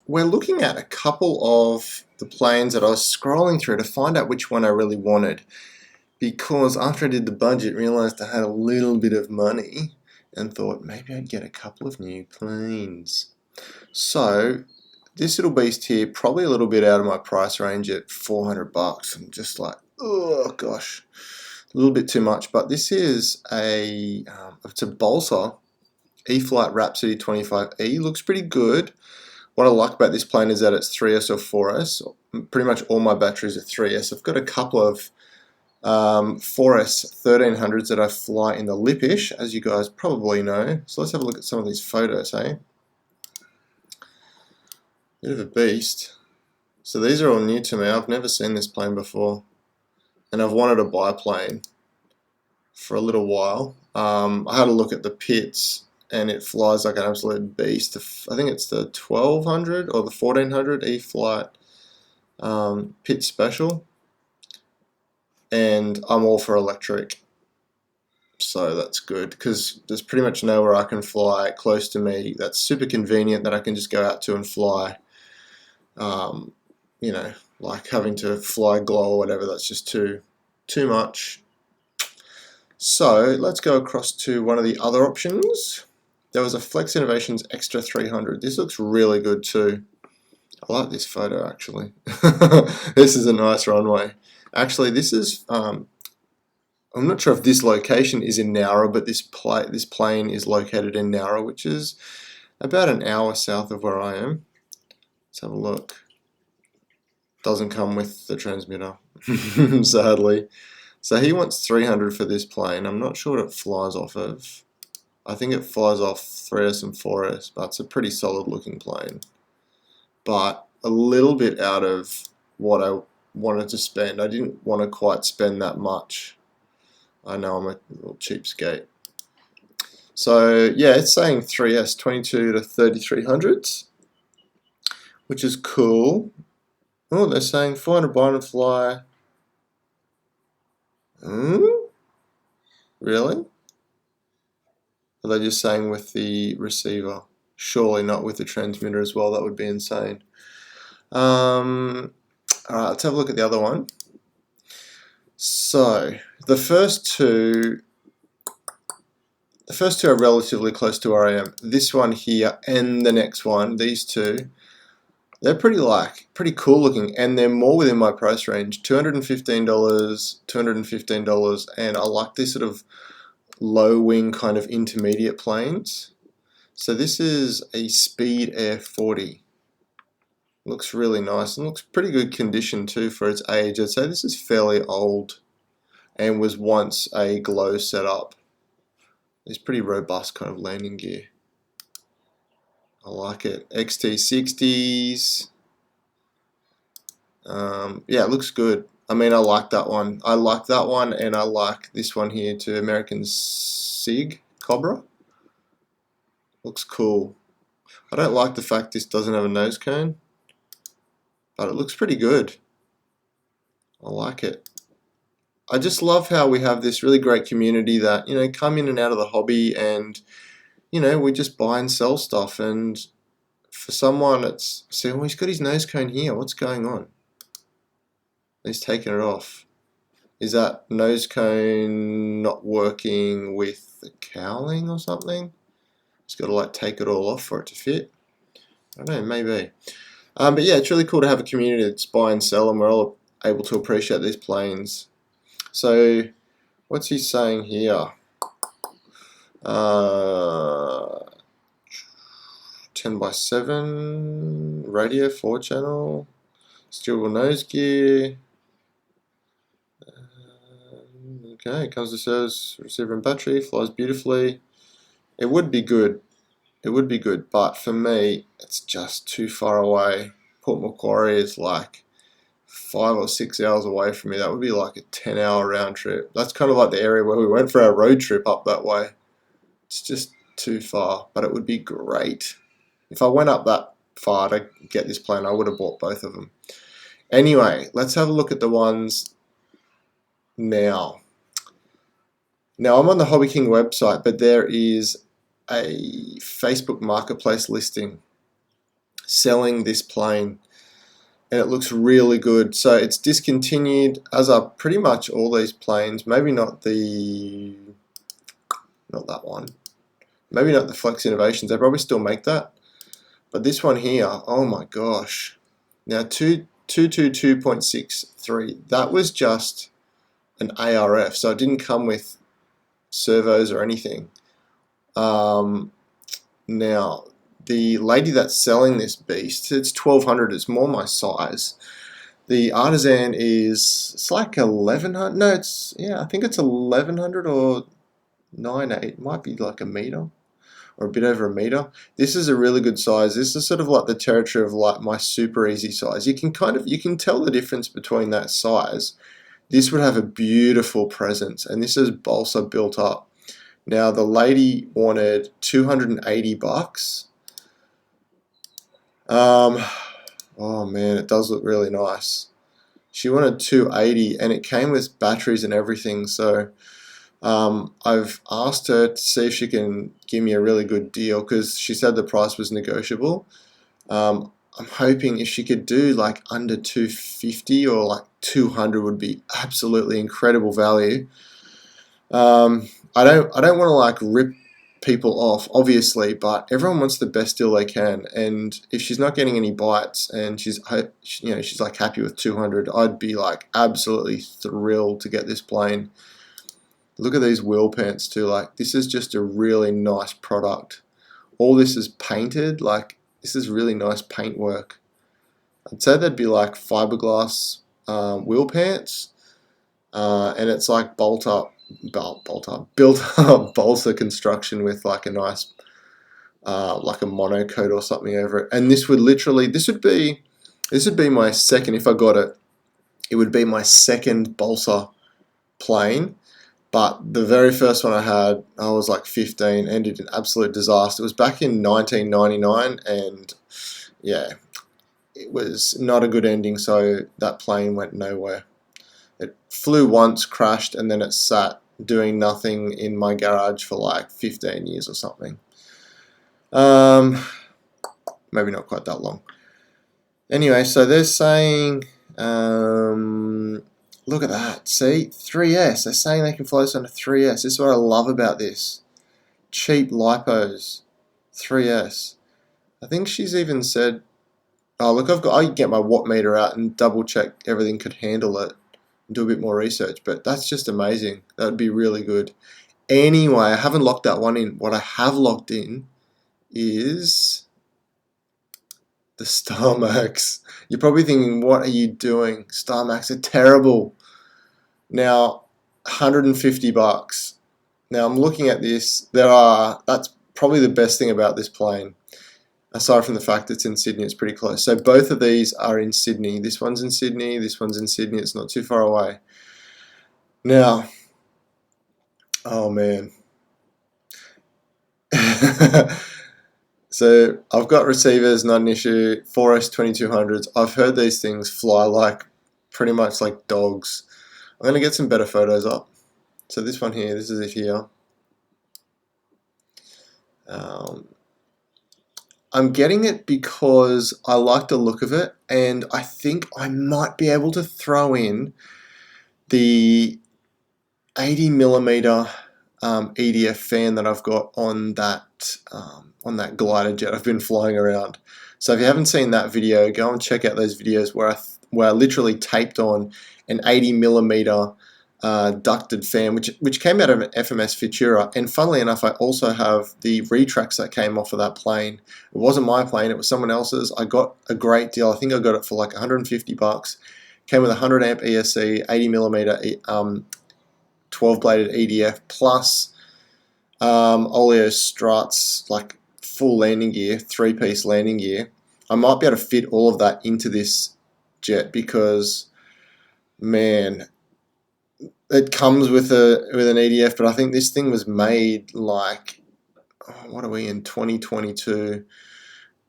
we're looking at a couple of the planes that I was scrolling through to find out which one I really wanted, because after I did the budget, realized I had a little bit of money and thought maybe I'd get a couple of new planes. So this little beast here, probably a little bit out of my price range at $400. I'm just like, oh gosh, a little bit too much. But this is it's a Balsa E-flite Rhapsody 25E. Looks pretty good. What I like about this plane is that it's 3S or 4S. Pretty much all my batteries are 3S. I've got a couple of 4S 1300s that I fly in the Lippish, as you guys probably know. So let's have a look at some of these photos, hey? Bit of a beast. So these are all new to me. I've never seen this plane before, and I've wanted a biplane for a little while. I had a look at the pits, and it flies like an absolute beast. I think it's the 1200 or the 1400 E-flite pit special, and I'm all for electric. So that's good, because there's pretty much nowhere I can fly close to me that's super convenient that I can just go out to and fly. You know, like having to fly glow or whatever, that's just too much. So let's go across to one of the other options. There was a Flex Innovations Extra 300. This looks really good too. I like this photo actually. This is a nice runway. Actually, this is I'm not sure if this location is in Nowra, but this plane is located in Nowra, which is about an hour south of where I am. Let's have a look. Doesn't come with the transmitter, sadly. So he wants 300 for this plane. I'm not sure what it flies off of. I think it flies off 3S and 4S, but it's a pretty solid looking plane. But a little bit out of what I wanted to spend. I didn't want to quite spend that much. I know I'm a little cheapskate. So yeah, it's saying 3S 22 to 3300s, which is cool. Oh, they're saying 400 bind and fly. Really? Are they just saying with the receiver? Surely not with the transmitter as well. That would be insane. Alright, let's have a look at the other one. So the first two are relatively close to where I am. This one here and the next one, these two, they're pretty cool looking, and they're more within my price range. $215, $215, and I like this sort of low wing kind of intermediate planes. So this is a Speed Air 40. Looks really nice and looks pretty good condition too for its age. I'd say this is fairly old and was once a glow setup. It's pretty robust kind of landing gear. I like it. XT60s. Yeah, it looks good. I mean, I like that one. I like that one, and I like this one here too. American Sig Cobra. Looks cool. I don't like the fact this doesn't have a nose cone, but it looks pretty good. I like it. I just love how we have this really great community that, you know, come in and out of the hobby, and, you know, we just buy and sell stuff. And for someone, it's saying, oh, he's got his nose cone here. What's going on? He's taking it off. Is that nose cone not working with the cowling or something? He's got to like take it all off for it to fit. I don't know, maybe. But yeah, it's really cool to have a community that's buy and sell, and we're all able to appreciate these planes. So, what's he saying here? 10x7 radio, 4-channel, steerable nose gear. Okay, it comes to service, receiver and battery, flies beautifully. It would be good. It would be good, but for me, it's just too far away. Port Macquarie is like 5 or 6 hours away from me. That would be like a 10-hour round trip. That's kind of like the area where we went for our road trip up that way. It's just too far, but it would be great. If I went up that far to get this plane, I would have bought both of them. Anyway, let's have a look at the ones now. Now, I'm on the Hobby King website, but there is a Facebook Marketplace listing. selling this plane, and it looks really good. So it's discontinued, as are pretty much all these planes. Maybe not that one. Maybe not the Flex Innovations. They probably still make that. But this one here, oh my gosh. Now 222.63. That was just an ARF, so it didn't come with servos or anything. Now the lady that's selling this beast, it's 1200. It's more my size. The Artisan it's like 1100. No, I think it's 1100 or 98. It might be like a meter or a bit over a meter. This is a really good size. This is sort of like the territory of like my super easy size. You can tell the difference between that size. This would have a beautiful presence, and this is balsa built up. Now the lady wanted $280. Oh man, it does look really nice. She wanted $280, and it came with batteries and everything. So I've asked her to see if she can give me a really good deal, because she said the price was negotiable. I'm hoping if she could do like under 250 or like 200 would be absolutely incredible value. I don't want to like rip people off, obviously, but everyone wants the best deal they can, and if she's not getting any bites and she's like happy with 200, I'd be like absolutely thrilled to get this plane. Look at these wheel pants too. Like, this is just a really nice product. All this is painted. Like, this is really nice paint work. I'd say they'd be like fiberglass wheel pants, and it's like built up balsa construction with like a nice like a monocoat or something over it. And this would be my second, if I got it. It would be my second balsa plane. But the very first one I had, I was like 15, ended in absolute disaster. It was back in 1999, and yeah, it was not a good ending, so that plane went nowhere. It flew once, crashed, and then it sat doing nothing in my garage for like 15 years or something. Maybe not quite that long. Anyway, so they're saying, look at that, see, 3S. They're saying they can fly this on a 3S. This is what I love about this. Cheap lipos, 3S. I think she's even said, oh look, I can get my watt meter out and double check everything could handle it and do a bit more research, but that's just amazing. That would be really good. Anyway, I haven't locked that one in. What I have locked in is the Star Max. You're probably thinking, what are you doing? Star Max are terrible. Now, $150. Now I'm looking at this. That's probably the best thing about this plane, aside from the fact it's in Sydney. It's pretty close. So both of these are in Sydney. This one's in Sydney. This one's in Sydney. It's not too far away. Now, oh man. So I've got receivers, not an issue. 4S 2200s. I've heard these things fly like pretty much like dogs. I'm going to get some better photos up. So this one here, this is it here. I'm getting it because I like the look of it, and I think I might be able to throw in the 80mm EDF fan that I've got on that glider jet I've been flying around. So if you haven't seen that video, go and check out those videos where I literally taped on an 80mm ducted fan, which came out of an FMS Futura. And funnily enough, I also have the retracts that came off of that plane. It wasn't my plane, it was someone else's. I got a great deal. I think I got it for like $150. Came with 100 amp ESC, 80mm 12 bladed EDF plus Oleo struts, like full landing gear, 3-piece landing gear. I might be able to fit all of that into this jet because, man, it comes with an EDF, but I think this thing was made like, what are we in, 2022?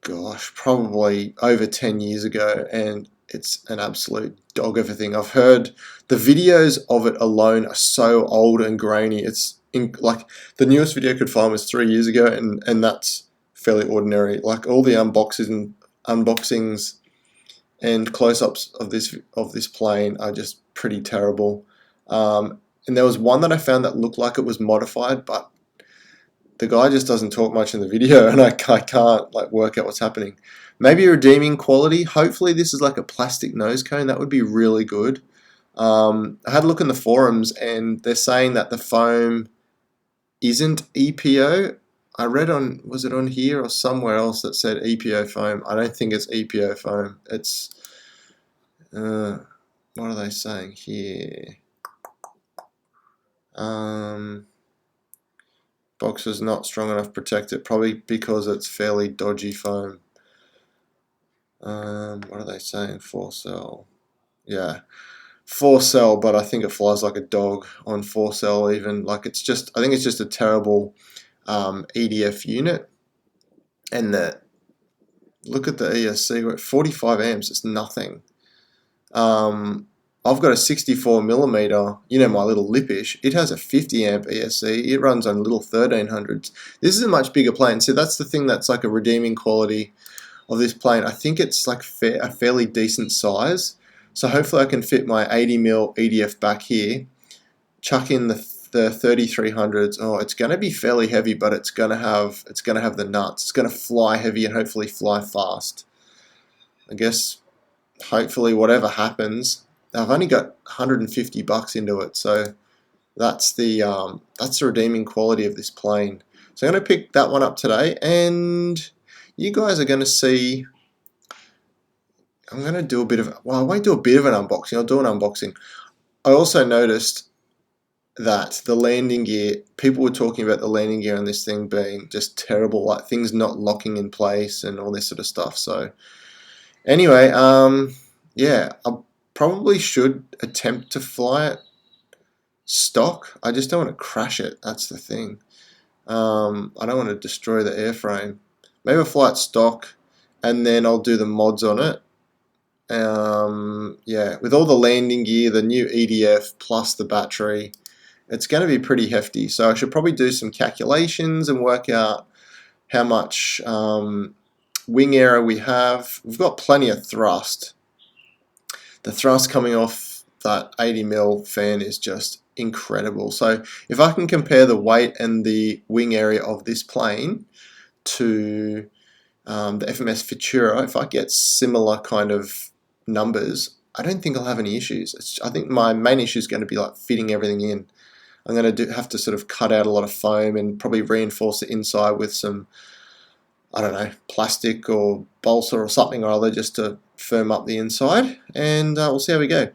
Gosh, probably over 10 years ago, and it's an absolute dog of a thing. I've heard the videos of it alone are so old and grainy. It's like the newest video I could find was 3 years ago, and that's fairly ordinary. Like all the unboxings unboxings and close-ups of this plane are just pretty terrible. And there was one that I found that looked like it was modified, but the guy just doesn't talk much in the video, and I can't like work out what's happening. Maybe a redeeming quality. Hopefully this is like a plastic nose cone. That would be really good. I had a look in the forums, and they're saying that the foam isn't EPO. I read on, was it on here or somewhere else that said EPO foam? I don't think it's EPO foam. It's, what are they saying here? Box is not strong enough to protect it, probably because it's fairly dodgy foam. What are they saying? 4-cell. Yeah, 4-cell, but I think it flies like a dog on 4-cell even. Like it's just, I think it's just a terrible EDF unit. And that, look at the ESC, we're at 45 amps, it's nothing. I've got a 64mm, you know, my little Lipish. It has a 50 amp ESC. It runs on little 1300s. This is a much bigger plane. So that's the thing that's like a redeeming quality of this plane. I think it's like a fairly decent size. So hopefully I can fit my 80mm EDF back here, chuck in the 3300s. Oh, it's going to be fairly heavy, but it's going to have the nuts. It's going to fly heavy and hopefully fly fast. I guess hopefully whatever happens, I've only got $150 into it, so that's the redeeming quality of this plane. So I'm going to pick that one up today, and you guys are going to see. I'm going to do a bit of, well, I won't do a bit of an unboxing. I'll do an unboxing. I also noticed that the landing gear, people were talking about the landing gear on this thing being just terrible, like things not locking in place and all this sort of stuff. So anyway, yeah, I probably should attempt to fly it stock. I just don't want to crash it. That's the thing. I don't want to destroy the airframe. Maybe I'll fly it stock, and then I'll do the mods on it. Yeah, with all the landing gear, the new EDF plus the battery, it's going to be pretty hefty. So I should probably do some calculations and work out how much wing area we have. We've got plenty of thrust. The thrust coming off that 80mm fan is just incredible. So if I can compare the weight and the wing area of this plane to the FMS Futura, if I get similar kind of numbers, I don't think I'll have any issues. I think my main issue is going to be like fitting everything in. I'm going to have to sort of cut out a lot of foam and probably reinforce the inside with some, I don't know, plastic or balsa or something or other just to firm up the inside, and we'll see how we go.